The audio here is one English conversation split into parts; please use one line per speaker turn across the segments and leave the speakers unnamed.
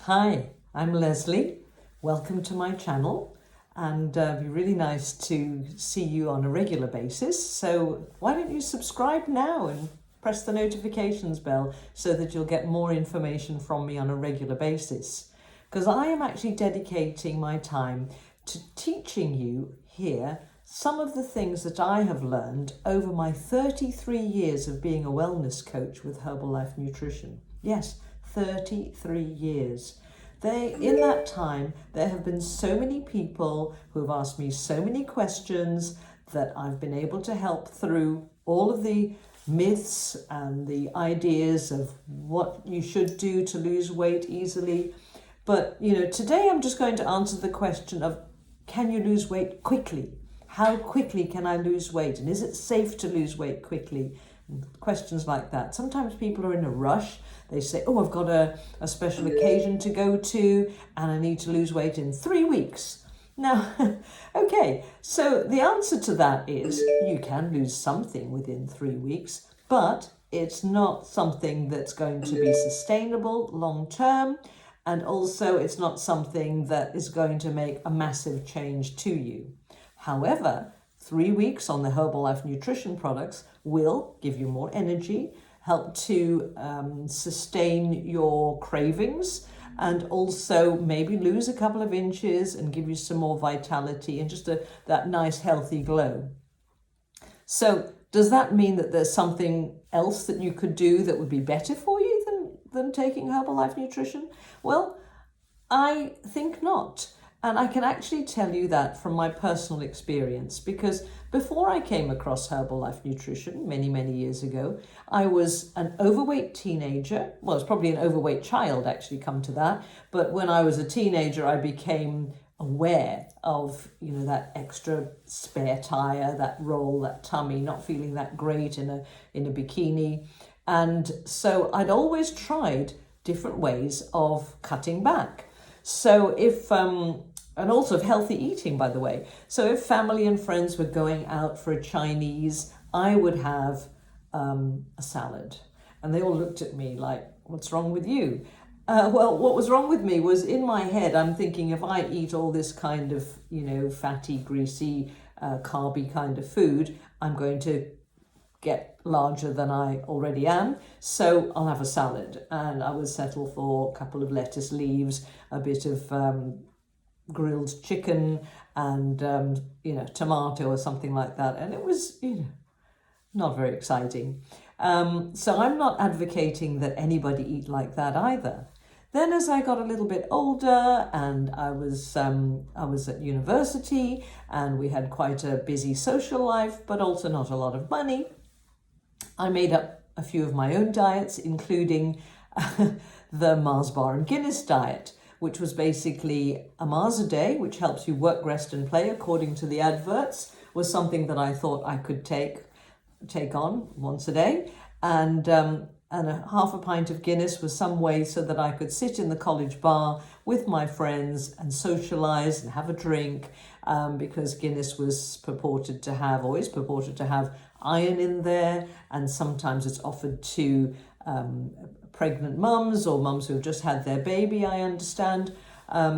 Hi, I'm Leslie. Welcome to my channel, and it'd be really nice to see you on a regular basis. So why don't you subscribe now and press the notifications bell so that you'll get more information from me on a regular basis. Because I am actually dedicating my time to teaching you here some of the things that I have learned over my 33 years of being a wellness coach with Herbalife Nutrition. Yes, 33 years. In that time, there have been so many people who have asked me so many questions that I've been able to help through all of the myths and the ideas of what you should do to lose weight easily. But, today I'm just going to answer the question of, can you lose weight quickly? How quickly can I lose weight? And is it safe to lose weight quickly? Questions like that. Sometimes people are in a rush. They say, oh, I've got a special occasion to go to and I need to lose weight in 3 weeks. Now, okay, so the answer to that is you can lose something within 3 weeks, but it's not something that's going to be sustainable long term. And also it's not something that is going to make a massive change to you. However, 3 weeks on the Herbalife Nutrition products will give you more energy, help to sustain your cravings, and also maybe lose a couple of inches and give you some more vitality and just that nice healthy glow. So does that mean that there's something else that you could do that would be better for you than taking Herbalife Nutrition? Well, I think not. And I can actually tell you that from my personal experience, because before I came across Herbalife Nutrition many, many years ago, I was an overweight teenager. Well, I was probably an overweight child, actually, come to that. But when I was a teenager, I became aware of, that extra spare tire, that roll, that tummy, not feeling that great in a bikini. And so I'd always tried different ways of cutting back. So and also of healthy eating, by the way. So if family and friends were going out for a Chinese, I would have a salad. And they all looked at me like, what's wrong with you? Well, what was wrong with me was in my head, I'm thinking if I eat all this kind of, fatty, greasy, carby kind of food, I'm going to get larger than I already am, so I'll have a salad. And I would settle for a couple of lettuce leaves, a bit of grilled chicken and, tomato or something like that. And it was, not very exciting. So I'm not advocating that anybody eat like that either. Then as I got a little bit older and I was at university and we had quite a busy social life, but also not a lot of money, I made up a few of my own diets, including the Mars Bar and Guinness diet, which was basically a Mars a day, which helps you work, rest and play according to the adverts, was something that I thought I could take on once a day. And a half a pint of Guinness was some way so that I could sit in the college bar with my friends and socialize and have a drink, because Guinness was always purported to have iron in there, and sometimes it's offered to pregnant mums or mums who have just had their baby, I understand,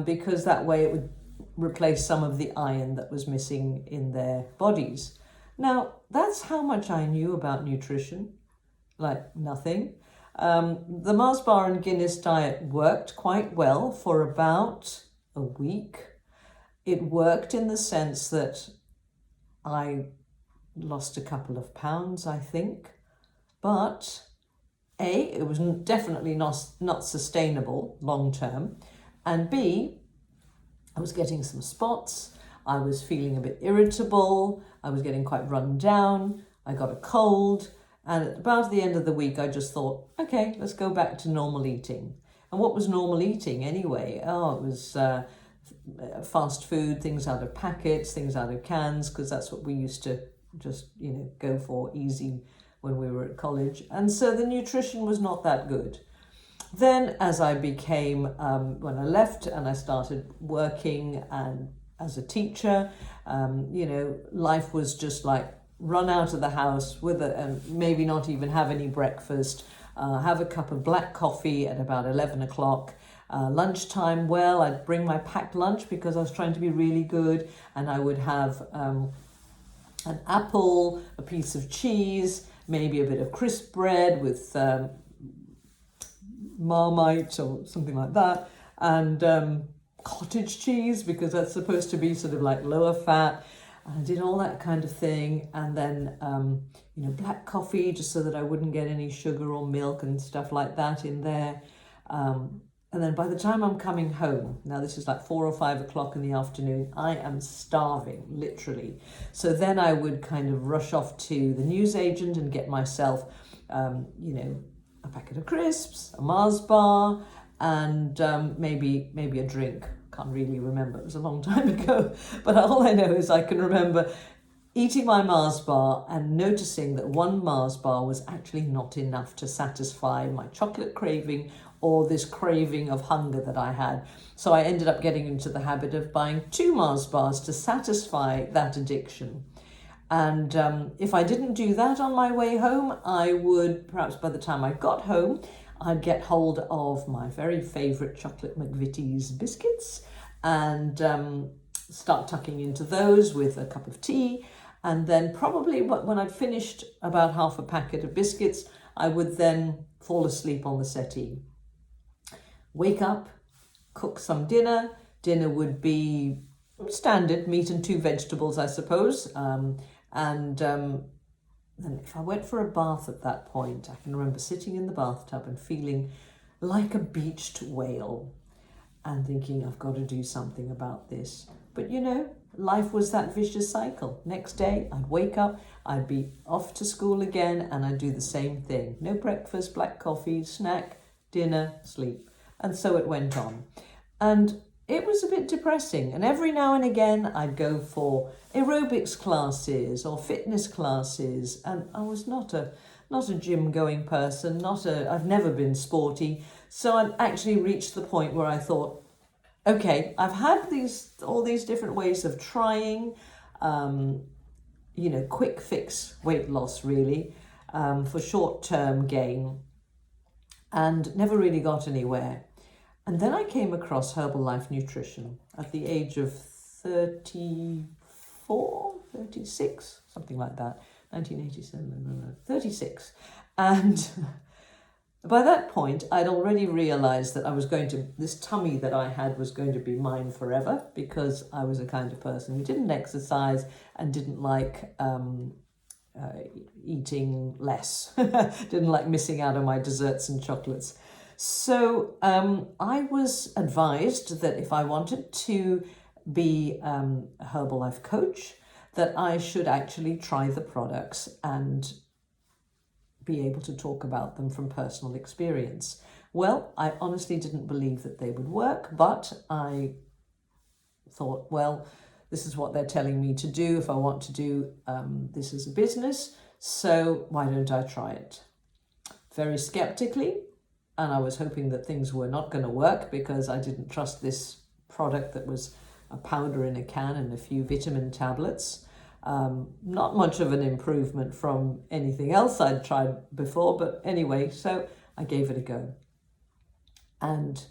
because that way it would replace some of the iron that was missing in their bodies. Now, that's how much I knew about nutrition, like nothing. The Mars Bar and Guinness diet worked quite well for about a week. It worked in the sense that I lost a couple of pounds, I think, but A, it was definitely not sustainable long term, and B, I was getting some spots, I was feeling a bit irritable, I was getting quite run down, I got a cold, and at about the end of the week I just thought, okay, let's go back to normal eating. And what was normal eating anyway? Oh, it was fast food, things out of packets, things out of cans, because that's what we used to just, go for easy when we were at college. And so the nutrition was not that good. Then as I became, when I left and I started working and as a teacher, life was just like run out of the house with and maybe not even have any breakfast, have a cup of black coffee at about 11 o'clock, Lunchtime, well, I'd bring my packed lunch because I was trying to be really good, and I would have an apple, a piece of cheese, maybe a bit of crisp bread with Marmite or something like that, and cottage cheese because that's supposed to be sort of like lower fat. I did all that kind of thing, and then black coffee just so that I wouldn't get any sugar or milk and stuff like that in there. And then by the time I'm coming home, now this is like 4 or 5 o'clock in the afternoon, I am starving, literally. So then I would kind of rush off to the newsagent and get myself, a packet of crisps, a Mars bar, and maybe a drink. Can't really remember, it was a long time ago. But all I know is I can remember eating my Mars bar and noticing that one Mars bar was actually not enough to satisfy my chocolate craving or this craving of hunger that I had. So I ended up getting into the habit of buying 2 Mars bars to satisfy that addiction. And if I didn't do that on my way home, I would, perhaps by the time I got home, I'd get hold of my very favourite chocolate McVitie's biscuits and start tucking into those with a cup of tea. And then probably when I'd finished about half a packet of biscuits, I would then fall asleep on the settee. Wake up, cook some dinner. Dinner would be standard, meat and 2 vegetables, I suppose. Then if I went for a bath at that point, I can remember sitting in the bathtub and feeling like a beached whale and thinking, I've got to do something about this. But life was that vicious cycle. Next day, I'd wake up, I'd be off to school again, and I'd do the same thing. No breakfast, black coffee, snack, dinner, sleep. And so it went on. And it was a bit depressing. And every now and again, I'd go for aerobics classes or fitness classes. And I was not a gym going person, I've never been sporty. So I'd actually reached the point where I thought, okay, I've had all these different ways of trying, quick fix weight loss really, for short-term gain, and never really got anywhere. And then I came across Herbalife Nutrition at the age of 34, 36, something like that, 1987, 36. And by that point, I'd already realized that this tummy that I had was going to be mine forever, because I was a kind of person who didn't exercise and didn't like eating less, didn't like missing out on my desserts and chocolates. So I was advised that if I wanted to be a Herbalife coach, that I should actually try the products and be able to talk about them from personal experience. Well, I honestly didn't believe that they would work, but I thought, well, this is what they're telling me to do if I want to do this as a business, so why don't I try it? Very skeptically. And I was hoping that things were not going to work because I didn't trust this product that was a powder in a can and a few vitamin tablets. Not much of an improvement from anything else I'd tried before, but anyway, so I gave it a go. And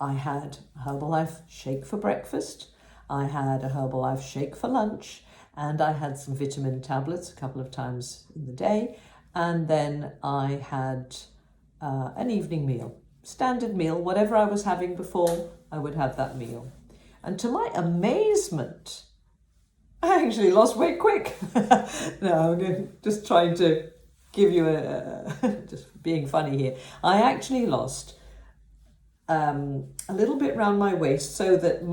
I had a Herbalife shake for breakfast, I had a Herbalife shake for lunch, and I had some vitamin tablets a couple of times in the day, and then I had an evening meal, standard meal, whatever I was having before, I would have that meal. And to my amazement, I actually lost weight quick. No, I'm just trying to give you just being funny here. I actually lost a little bit around my waist so that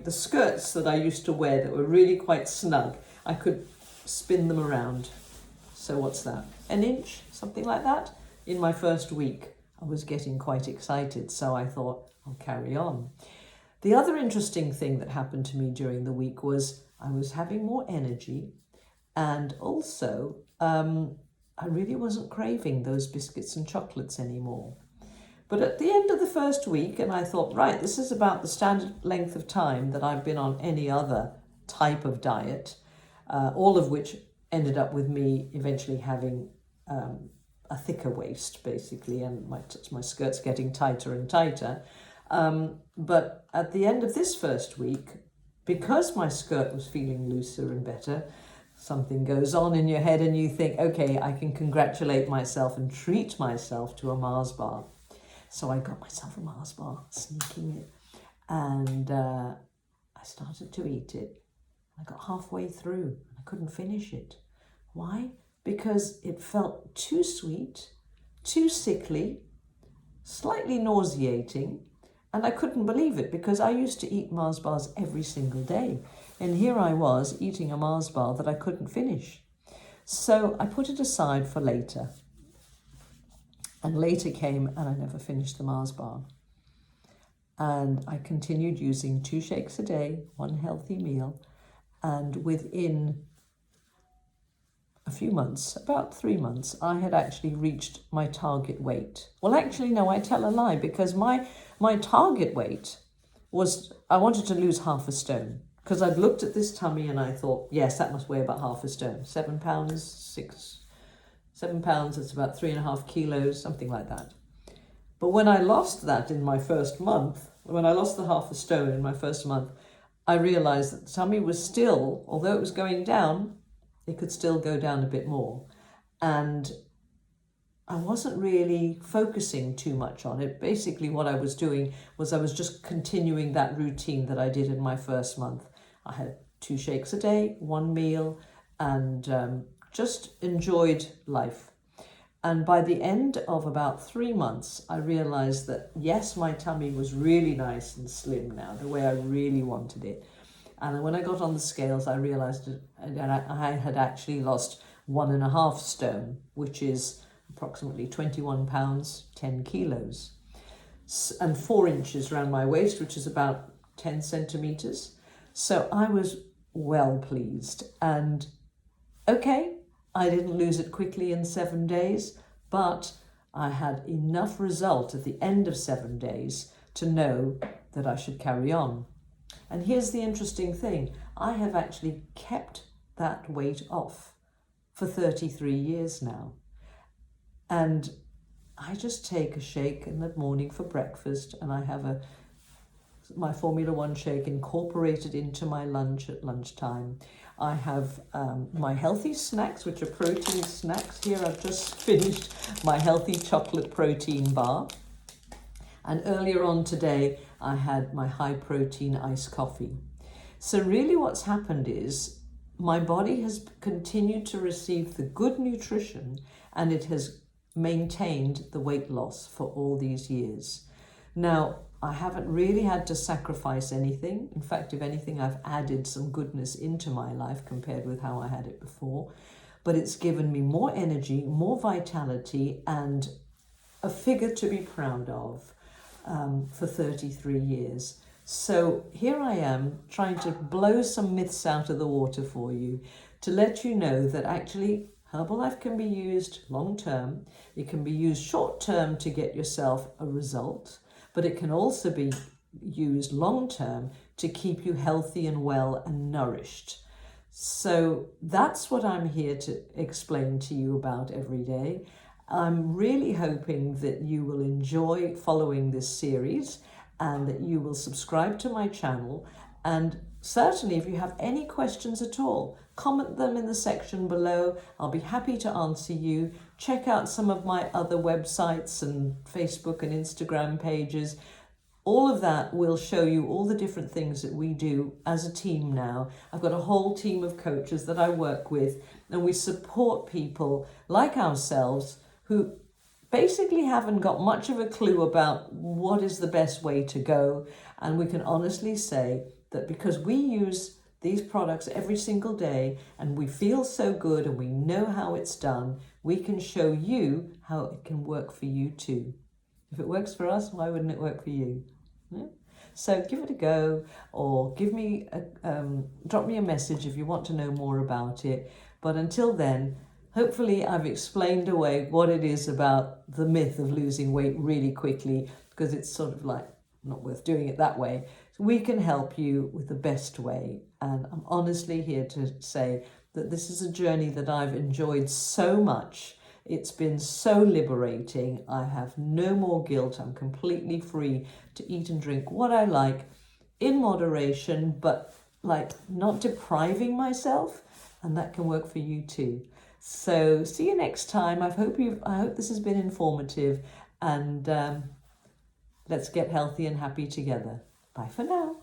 the skirts that I used to wear that were really quite snug, I could spin them around. So what's that? An inch, something like that. In my first week, I was getting quite excited, so I thought, I'll carry on. The other interesting thing that happened to me during the week was I was having more energy, and also I really wasn't craving those biscuits and chocolates anymore. But at the end of the first week, and I thought, right, this is about the standard length of time that I've been on any other type of diet, all of which ended up with me eventually having a thicker waist, basically, and my skirts getting tighter and tighter. But at the end of this first week, because my skirt was feeling looser and better, something goes on in your head and you think, okay, I can congratulate myself and treat myself to a Mars bar. So I got myself a Mars bar, sneaking it, and I started to eat it. I got halfway through and I couldn't finish it. Why? Because it felt too sweet, too sickly, slightly nauseating, and I couldn't believe it because I used to eat Mars bars every single day. And here I was eating a Mars bar that I couldn't finish. So I put it aside for later. And later came and I never finished the Mars bar. And I continued using 2 shakes a day, 1 healthy meal. And within a few months, about 3 months, I had actually reached my target weight. Well, actually, no, I tell a lie, because my target weight was, I wanted to lose half a stone. Because I'd looked at this tummy and I thought, yes, that must weigh about half a stone. 7 pounds, 7 pounds, it's about 3.5 kilos, something like that. But when I lost that in my first month, when I lost the half a stone in my first month, I realized that the tummy was still, although it was going down, it could still go down a bit more. And I wasn't really focusing too much on it. Basically, what I was doing was I was just continuing that routine that I did in my first month. I had 2 shakes a day, 1 meal, and just enjoyed life. And by the end of about 3 months, I realized that, yes, my tummy was really nice and slim now, the way I really wanted it. And when I got on the scales, I realized that I had actually lost 1.5 stone, which is approximately 21 pounds, 10 kilos, and 4 inches around my waist, which is about 10 centimeters. So I was well pleased. And okay, I didn't lose it quickly in 7 days, but I had enough result at the end of 7 days to know that I should carry on. And here's the interesting thing. I have actually kept that weight off for 33 years now. And I just take a shake in the morning for breakfast, and I have my Formula 1 shake incorporated into my lunch at lunchtime. I have my healthy snacks, which are protein snacks. Here I've just finished my healthy chocolate protein bar. And earlier on today, I had my high protein iced coffee. So really what's happened is my body has continued to receive the good nutrition, and it has maintained the weight loss for all these years. Now, I haven't really had to sacrifice anything. In fact, if anything, I've added some goodness into my life compared with how I had it before. But it's given me more energy, more vitality, and a figure to be proud of for 33 years. So here I am trying to blow some myths out of the water for you, to let you know that actually Herbalife can be used long term. It can be used short term to get yourself a result, but it can also be used long term to keep you healthy and well and nourished. So that's what I'm here to explain to you about every day. I'm really hoping that you will enjoy following this series and that you will subscribe to my channel. And certainly if you have any questions at all, comment them in the section below. I'll be happy to answer you. Check out some of my other websites and Facebook and Instagram pages. All of that will show you all the different things that we do as a team now. I've got a whole team of coaches that I work with, and we support people like ourselves who basically haven't got much of a clue about what is the best way to go. And we can honestly say that because we use these products every single day and we feel so good and we know how it's done, we can show you how it can work for you too. If it works for us, why wouldn't it work for you? Yeah? So give it a go, or drop me a message if you want to know more about it. But until then, hopefully I've explained away what it is about the myth of losing weight really quickly, because it's sort of like not worth doing it that way. So we can help you with the best way. And I'm honestly here to say that this is a journey that I've enjoyed so much It's been so liberating. I have no more guilt. I'm completely free to eat and drink what I like in moderation, but like not depriving myself, and that can work for you too. So see you next time. I hope this has been informative, and let's get healthy and happy together. Bye for now.